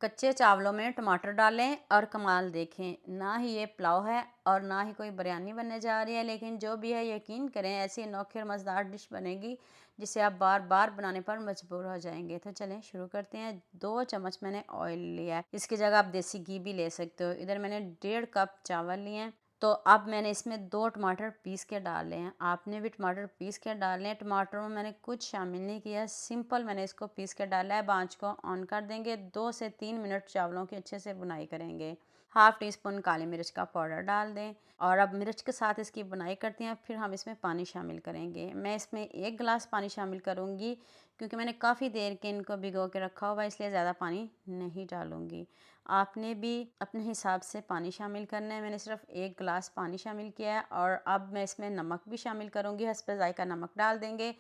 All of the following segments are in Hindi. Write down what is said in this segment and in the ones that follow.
कच्चे चावलों में टमाटर डालें और कमाल देखें। ना ही ये पुलाव है और ना ही कोई बिरयानी बनने जा रही है, लेकिन जो भी है यकीन करें ऐसी अनोखी और मज़ेदार डिश बनेगी जिसे आप बार बार बनाने पर मजबूर हो जाएंगे। तो चलें शुरू करते हैं। 2 चम्मच मैंने ऑयल लिया है, इसकी जगह आप देसी घी भी ले सकते हो। इधर मैंने 1.5 कप चावल लिए हैं। तो अब मैंने इसमें 2 टमाटर पीस के डाले हैं। आपने भी टमाटर पीस के डालने हैं। टमाटरों में मैंने कुछ शामिल नहीं किया, सिंपल मैंने इसको पीस के डाला है। आंच को ऑन कर देंगे। 2 से 3 मिनट चावलों की अच्छे से बुनाई करेंगे। हाफ टी स्पून काली मिर्च का पाउडर डाल दें और अब मिर्च के साथ इसकी बुनाई करते हैं। फिर हम इसमें पानी शामिल करेंगे। मैं इसमें 1 गिलास पानी शामिल करूँगी क्योंकि मैंने काफ़ी देर के इनको भिगो के रखा हुआ है, इसलिए ज़्यादा पानी नहीं डालूँगी। आपने भी अपने हिसाब से पानी शामिल करना है। मैंने सिर्फ 1 गिलास पानी शामिल किया है और अब मैं इसमें नमक भी शामिल करूँगी। हस्बे ज़ायका नमक डाल देंगे।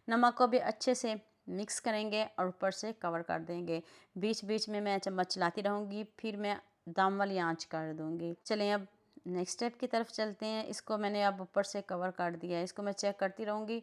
नमक को भी अच्छे से मिक्स करेंगे और ऊपर से कवर कर देंगे। बीच बीच में मैं चम्मच चलाती रहूँगी, फिर मैं दम वाली आंच कर दूँगी। चलें अब नेक्स्ट स्टेप की तरफ चलते हैं। इसको मैंने अब ऊपर से कवर कर दिया है, इसको मैं चेक करती रहूँगी।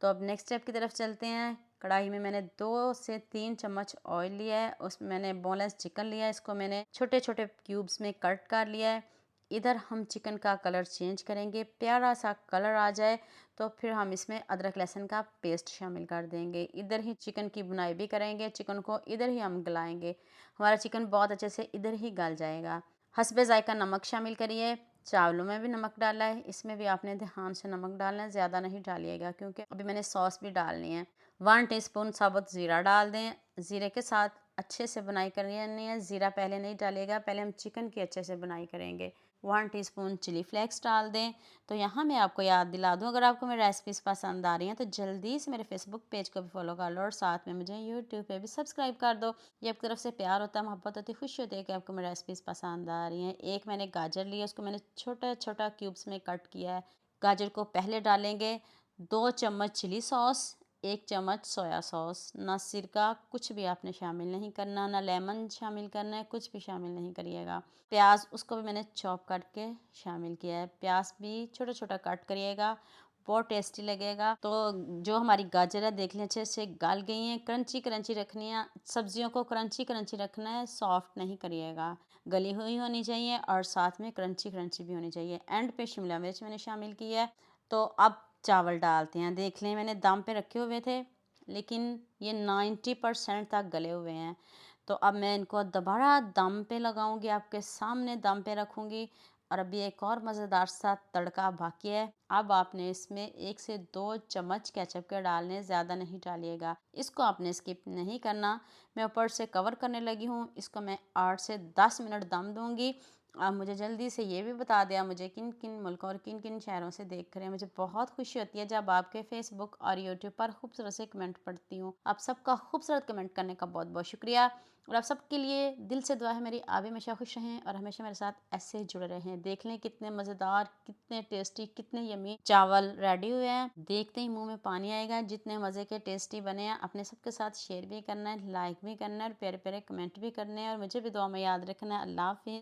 तो अब नेक्स्ट स्टेप की तरफ चलते हैं। कढ़ाई में मैंने 2 से 3 चम्मच ऑयल लिया है, उसमें मैंने बोनलेस चिकन लिया है, इसको मैंने छोटे छोटे क्यूब्स में कट कर लिया है। इधर हम चिकन का कलर चेंज करेंगे, प्यारा सा कलर आ जाए तो फिर हम इसमें अदरक लहसुन का पेस्ट शामिल कर देंगे। इधर ही चिकन की बुनाई भी करेंगे, चिकन को इधर ही हम गलाएंगे। हमारा चिकन बहुत अच्छे से इधर ही गल जाएगा। हस्बे ज़ायका नमक शामिल करिए। चावलों में भी नमक डाला है, इसमें भी आपने ध्यान से नमक डालना है, ज़्यादा नहीं डालिएगा क्योंकि अभी मैंने सॉस भी डालनी है। 1 टीस्पून साबुत ज़ीरा डाल दें। ज़ीरे के साथ अच्छे से बुनाई करनी है। ज़ीरा पहले नहीं डालिएगा, पहले हम चिकन की अच्छे से बुनाई करेंगे। 1 टीस्पून चिली फ्लेक्स डाल दें। तो यहाँ मैं आपको याद दिला दूँ, अगर आपको मेरी रेसिपीज़ पसंद आ रही हैं तो जल्दी से मेरे फेसबुक पेज को भी फॉलो कर लो और साथ में मुझे यूट्यूब पे भी सब्सक्राइब कर दो। ये आपकी तरफ से प्यार होता है, मोहब्बत होती है, खुशी होती है कि आपको मेरी रेसिपीज़ पसंद आ रही हैं। एक मैंने गाजर लिया, उसको मैंने छोटा छोटा क्यूब्स में कट किया है। गाजर को पहले डालेंगे। 2 चम्मच चिली सॉस, 1 चम्मच सोया सॉस। ना सिरका कुछ भी आपने शामिल नहीं करना, ना लेमन शामिल करना है, कुछ भी शामिल नहीं करिएगा। प्याज उसको भी मैंने चॉप करके शामिल किया है। प्याज भी छोटा छोटा कट करिएगा, बहुत टेस्टी लगेगा। तो जो हमारी गाजर है देख लें अच्छे से गल गई हैं। क्रंची क्रंची रखनी है, सब्जियों को क्रंची क्रंची रखना है, सॉफ्ट नहीं करिएगा। गली हुई होनी चाहिए और साथ में क्रंची क्रंची भी होनी चाहिए। एंड पे शिमला मिर्च मैंने शामिल की है। तो अब चावल डालते हैं। देख लें मैंने दम पे रखे हुए थे, लेकिन ये 90% तक गले हुए हैं। तो अब मैं इनको दोबारा दम पे लगाऊंगी, आपके सामने दम पे रखूंगी। और अभी एक और मज़ेदार सा तड़का बाकी है। अब आपने इसमें 1 से 2 चम्मच केचप के डालने, ज़्यादा नहीं डालिएगा। इसको आपने स्किप नहीं करना। मैं ऊपर से कवर करने लगी हूँ। इसको मैं 8 से 10 मिनट दम दूंगी। आप मुझे जल्दी से ये भी बता दें आप मुझे किन किन मुल्कों और किन किन शहरों से देख रहे हैं। मुझे बहुत खुशी होती है जब आपके फेसबुक और यूट्यूब पर खूबसूरत से कमेंट पढ़ती हूँ। आप सबका खूबसूरत कमेंट करने का बहुत बहुत शुक्रिया। और आप सबके लिए दिल से दुआ है मेरी, आप भी हमेशा खुश रहें और हमेशा मेरे साथ ऐसे ही जुड़े रहें। देख लें कितने मज़ेदार, कितने टेस्टी, कितने यमी चावल रेडी हुए हैं। देखते ही मुंह में पानी आएगा, जितने मज़े के टेस्टी बने हैं। अपने सबके साथ शेयर भी करना है, लाइक भी करना है और प्यारे प्यारे कमेंट भी करने हैं और मुझे भी दुआ में याद रखना है। अल्लाह हाफिज़।